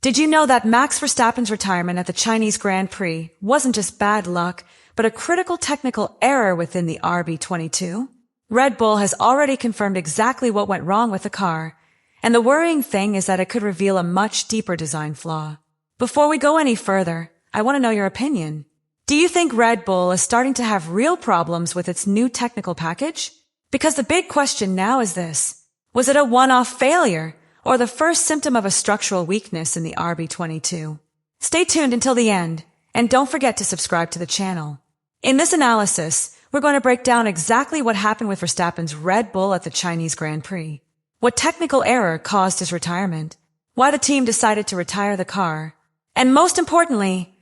Did you know that Max Verstappen's retirement at the Chinese Grand Prix wasn't just bad luck, but a critical technical error within the RB22? Red Bull has already confirmed exactly what went wrong with the car, and the worrying thing is that it could reveal a much deeper design flaw. Before we go any further, I want to know your opinion. Do you think Red Bull is starting to have real problems with its new technical package? Because the big question now is this: was it a one-off failure, or the first symptom of a structural weakness in the RB22? Stay tuned until the end, and don't forget to subscribe to the channel. In this analysis, we're going to break down exactly what happened with Verstappen's Red Bull at the Chinese Grand Prix, what technical error caused his retirement, why the team decided to retire the car, and most importantly,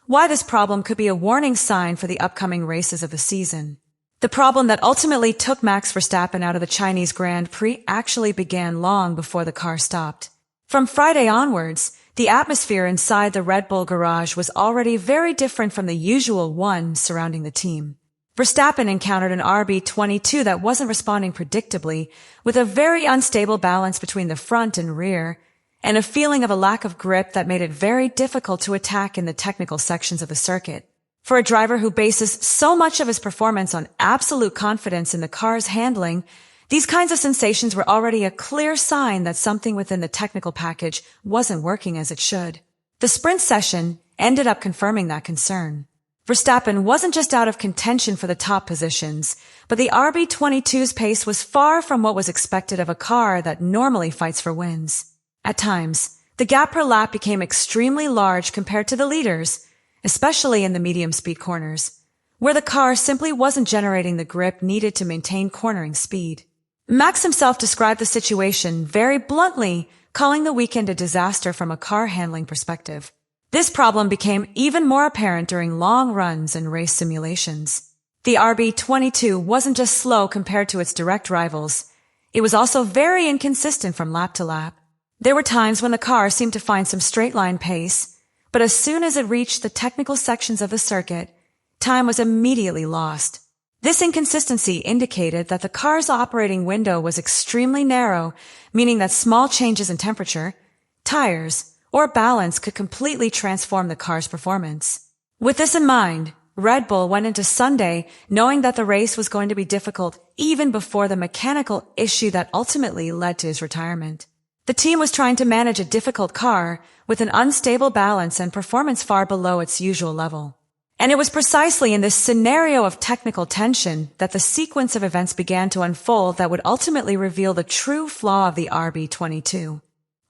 why this problem could be a warning sign for the upcoming races of the season. The problem that ultimately took Max Verstappen out of the Chinese Grand Prix actually began long before the car stopped. From Friday onwards, the atmosphere inside the Red Bull garage was already very different from the usual one surrounding the team. Verstappen encountered an RB22 that wasn't responding predictably, with a very unstable balance between the front and rear, and a feeling of a lack of grip that made it very difficult to attack in the technical sections of the circuit. For a driver who bases so much of his performance on absolute confidence in the car's handling, these kinds of sensations were already a clear sign that something within the technical package wasn't working as it should. The sprint session ended up confirming that concern. Verstappen wasn't just out of contention for the top positions, but the RB22's pace was far from what was expected of a car that normally fights for wins. At times, the gap per lap became extremely large compared to the leaders, especially in the medium-speed corners, where the car simply wasn't generating the grip needed to maintain cornering speed. Max himself described the situation very bluntly, calling the weekend a disaster from a car handling perspective. This problem became even more apparent during long runs and race simulations. The RB22 wasn't just slow compared to its direct rivals, it was also very inconsistent from lap to lap. There were times when the car seemed to find some straight-line pace, but as soon as it reached the technical sections of the circuit, time was immediately lost. This inconsistency indicated that the car's operating window was extremely narrow, meaning that small changes in temperature, tires, or balance could completely transform the car's performance. With this in mind, Red Bull went into Sunday knowing that the race was going to be difficult even before the mechanical issue that ultimately led to his retirement. The team was trying to manage a difficult car with an unstable balance and performance far below its usual level. And it was precisely in this scenario of technical tension that the sequence of events began to unfold that would ultimately reveal the true flaw of the RB22.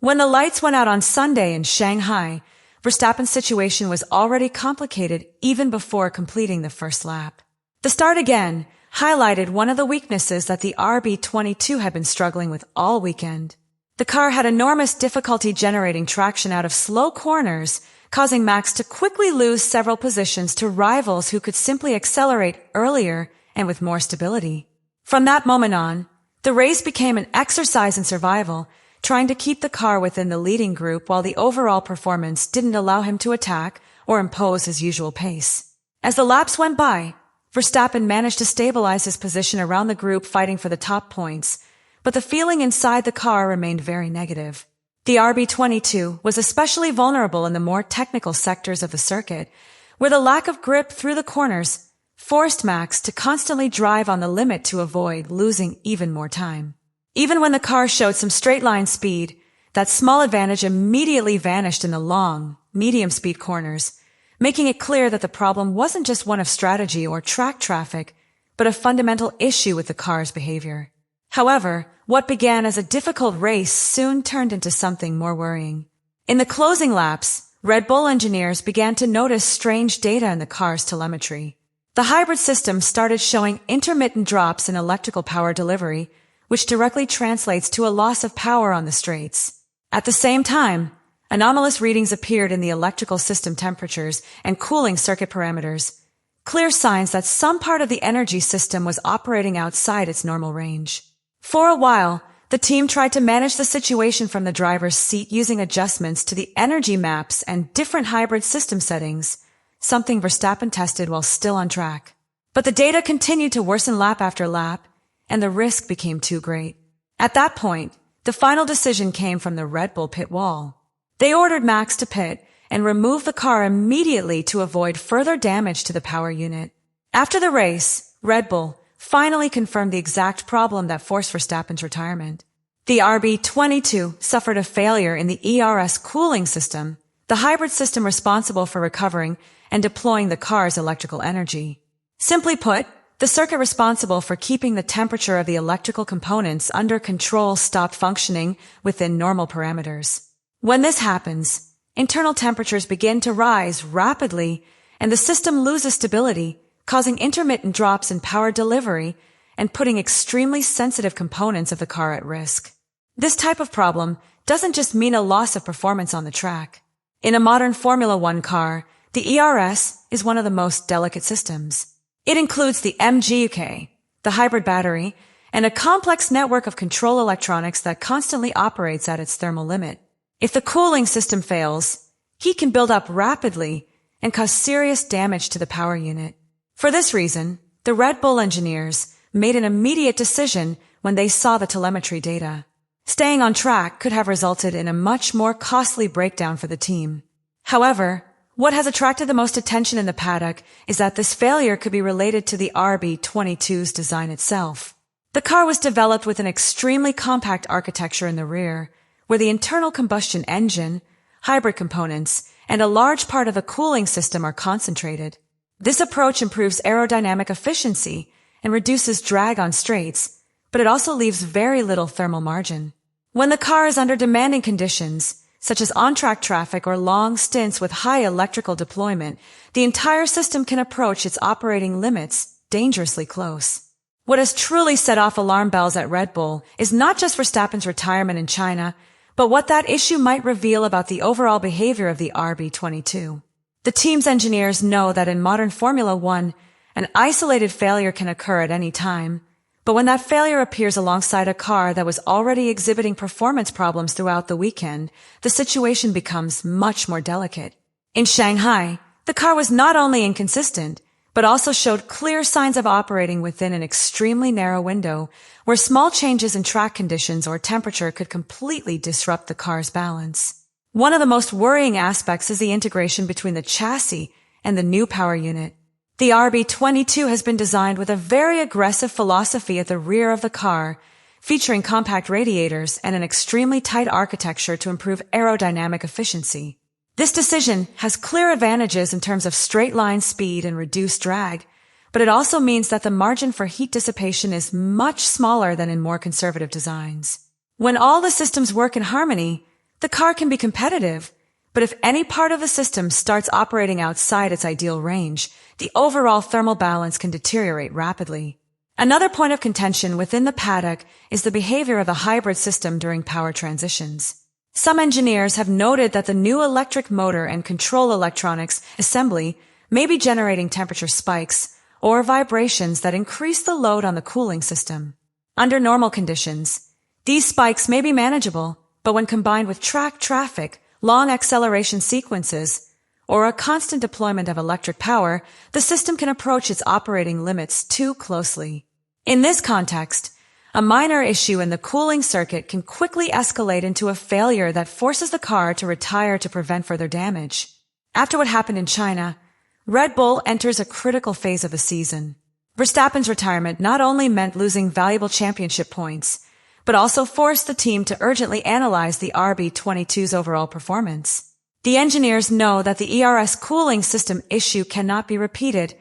When the lights went out on Sunday in Shanghai, Verstappen's situation was already complicated even before completing the first lap. The start again highlighted one of the weaknesses that the RB22 had been struggling with all weekend. The car had enormous difficulty generating traction out of slow corners, causing Max to quickly lose several positions to rivals who could simply accelerate earlier and with more stability. From that moment on, the race became an exercise in survival, trying to keep the car within the leading group while the overall performance didn't allow him to attack or impose his usual pace. As the laps went by, Verstappen managed to stabilize his position around the group fighting for the top points, but the feeling inside the car remained very negative. The RB22 was especially vulnerable in the more technical sectors of the circuit, where the lack of grip through the corners forced Max to constantly drive on the limit to avoid losing even more time. Even when the car showed some straight-line speed, that small advantage immediately vanished in the long, medium-speed corners, making it clear that the problem wasn't just one of strategy or track traffic, but a fundamental issue with the car's behavior. However, what began as a difficult race soon turned into something more worrying. In the closing laps, Red Bull engineers began to notice strange data in the car's telemetry. The hybrid system started showing intermittent drops in electrical power delivery, which directly translates to a loss of power on the straights. At the same time, anomalous readings appeared in the electrical system temperatures and cooling circuit parameters, clear signs that some part of the energy system was operating outside its normal range. For a while, the team tried to manage the situation from the driver's seat using adjustments to the energy maps and different hybrid system settings, something Verstappen tested while still on track. But the data continued to worsen lap after lap, and the risk became too great. At that point, the final decision came from the Red Bull pit wall. They ordered Max to pit and remove the car immediately to avoid further damage to the power unit. After the race, Red Bull finally confirmed the exact problem that forced Verstappen's retirement. The RB22 suffered a failure in the ERS cooling system, the hybrid system responsible for recovering and deploying the car's electrical energy. Simply put, the circuit responsible for keeping the temperature of the electrical components under control stopped functioning within normal parameters. When this happens, internal temperatures begin to rise rapidly and the system loses stability, causing intermittent drops in power delivery and putting extremely sensitive components of the car at risk. This type of problem doesn't just mean a loss of performance on the track. In a modern Formula One car, the ERS is one of the most delicate systems. It includes the MGUK, the hybrid battery, and a complex network of control electronics that constantly operates at its thermal limit. If the cooling system fails, heat can build up rapidly and cause serious damage to the power unit. For this reason, the Red Bull engineers made an immediate decision when they saw the telemetry data. Staying on track could have resulted in a much more costly breakdown for the team. However, what has attracted the most attention in the paddock is that this failure could be related to the RB22's design itself. The car was developed with an extremely compact architecture in the rear, where the internal combustion engine, hybrid components, and a large part of the cooling system are concentrated. This approach improves aerodynamic efficiency and reduces drag on straights, but it also leaves very little thermal margin. When the car is under demanding conditions, such as on-track traffic or long stints with high electrical deployment, the entire system can approach its operating limits dangerously close. What has truly set off alarm bells at Red Bull is not just Verstappen's retirement in China, but what that issue might reveal about the overall behavior of the RB22. The team's engineers know that in modern Formula One, an isolated failure can occur at any time, but when that failure appears alongside a car that was already exhibiting performance problems throughout the weekend, the situation becomes much more delicate. In Shanghai, the car was not only inconsistent, but also showed clear signs of operating within an extremely narrow window, where small changes in track conditions or temperature could completely disrupt the car's balance. One of the most worrying aspects is the integration between the chassis and the new power unit. The RB22 has been designed with a very aggressive philosophy at the rear of the car, featuring compact radiators and an extremely tight architecture to improve aerodynamic efficiency. This decision has clear advantages in terms of straight line speed and reduced drag, but it also means that the margin for heat dissipation is much smaller than in more conservative designs. When all the systems work in harmony, the car can be competitive, but if any part of the system starts operating outside its ideal range, the overall thermal balance can deteriorate rapidly. Another point of contention within the paddock is the behavior of the hybrid system during power transitions. Some engineers have noted that the new electric motor and control electronics assembly may be generating temperature spikes or vibrations that increase the load on the cooling system. Under normal conditions, these spikes may be manageable, but when combined with track traffic, long acceleration sequences, or a constant deployment of electric power, the system can approach its operating limits too closely. In this context, a minor issue in the cooling circuit can quickly escalate into a failure that forces the car to retire to prevent further damage. After what happened in China, Red Bull enters a critical phase of the season. Verstappen's retirement not only meant losing valuable championship points, but also forced the team to urgently analyze the RB22's overall performance. The engineers know that the ERS cooling system issue cannot be repeated,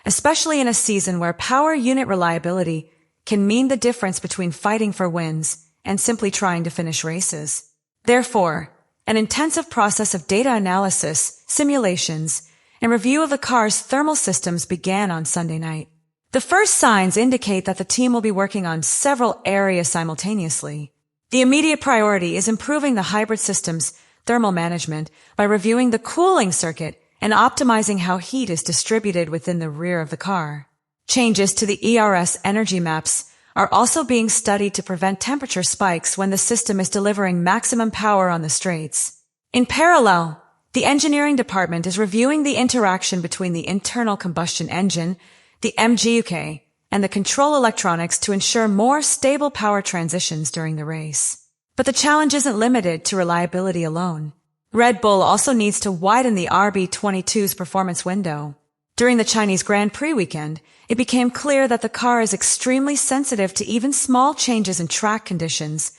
especially in a season where power unit reliability can mean the difference between fighting for wins and simply trying to finish races. Therefore, an intensive process of data analysis, simulations, and review of the car's thermal systems began on Sunday night. The first signs indicate that the team will be working on several areas simultaneously. The immediate priority is improving the hybrid system's thermal management by reviewing the cooling circuit and optimizing how heat is distributed within the rear of the car. Changes to the ERS energy maps are also being studied to prevent temperature spikes when the system is delivering maximum power on the straights. In parallel, the engineering department is reviewing the interaction between the internal combustion engine, the MGUK, and the control electronics to ensure more stable power transitions during the race. But the challenge isn't limited to reliability alone. Red Bull also needs to widen the RB22's performance window. During the Chinese Grand Prix weekend, it became clear that the car is extremely sensitive to even small changes in track conditions,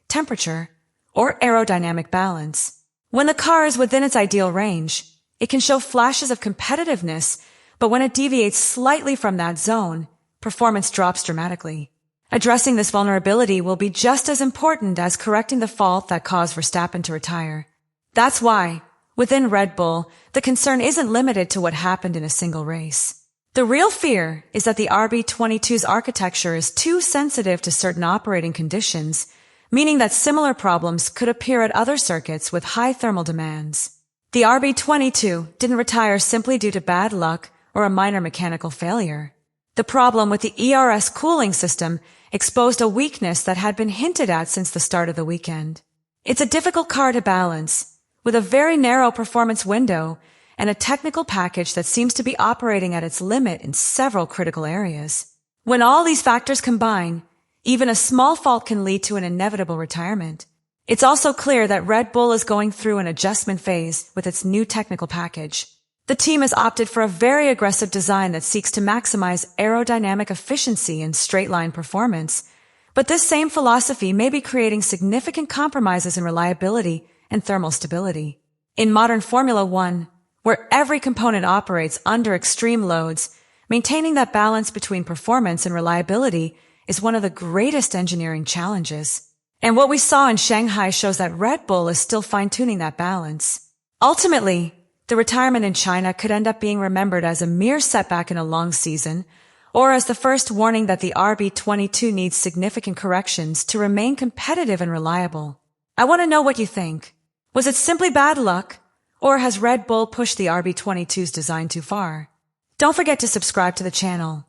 temperature, or aerodynamic balance. When the car is within its ideal range, it can show flashes of competitiveness, but when it deviates slightly from that zone, performance drops dramatically. Addressing this vulnerability will be just as important as correcting the fault that caused Verstappen to retire. That's why, within Red Bull, the concern isn't limited to what happened in a single race. The real fear is that the RB22's architecture is too sensitive to certain operating conditions, meaning that similar problems could appear at other circuits with high thermal demands. The RB22 didn't retire simply due to bad luck or a minor mechanical failure. The problem with the ERS cooling system exposed a weakness that had been hinted at since the start of the weekend. It's a difficult car to balance, with a very narrow performance window and a technical package that seems to be operating at its limit in several critical areas. When all these factors combine, even a small fault can lead to an inevitable retirement. It's also clear that Red Bull is going through an adjustment phase with its new technical package. The team has opted for a very aggressive design that seeks to maximize aerodynamic efficiency and straight-line performance, but this same philosophy may be creating significant compromises in reliability and thermal stability. In modern Formula One, where every component operates under extreme loads, maintaining that balance between performance and reliability is one of the greatest engineering challenges. And what we saw in Shanghai shows that Red Bull is still fine-tuning that balance. Ultimately, the retirement in China could end up being remembered as a mere setback in a long season, or as the first warning that the RB22 needs significant corrections to remain competitive and reliable. I want to know what you think. Was it simply bad luck, or has Red Bull pushed the RB22's design too far? Don't forget to subscribe to the channel.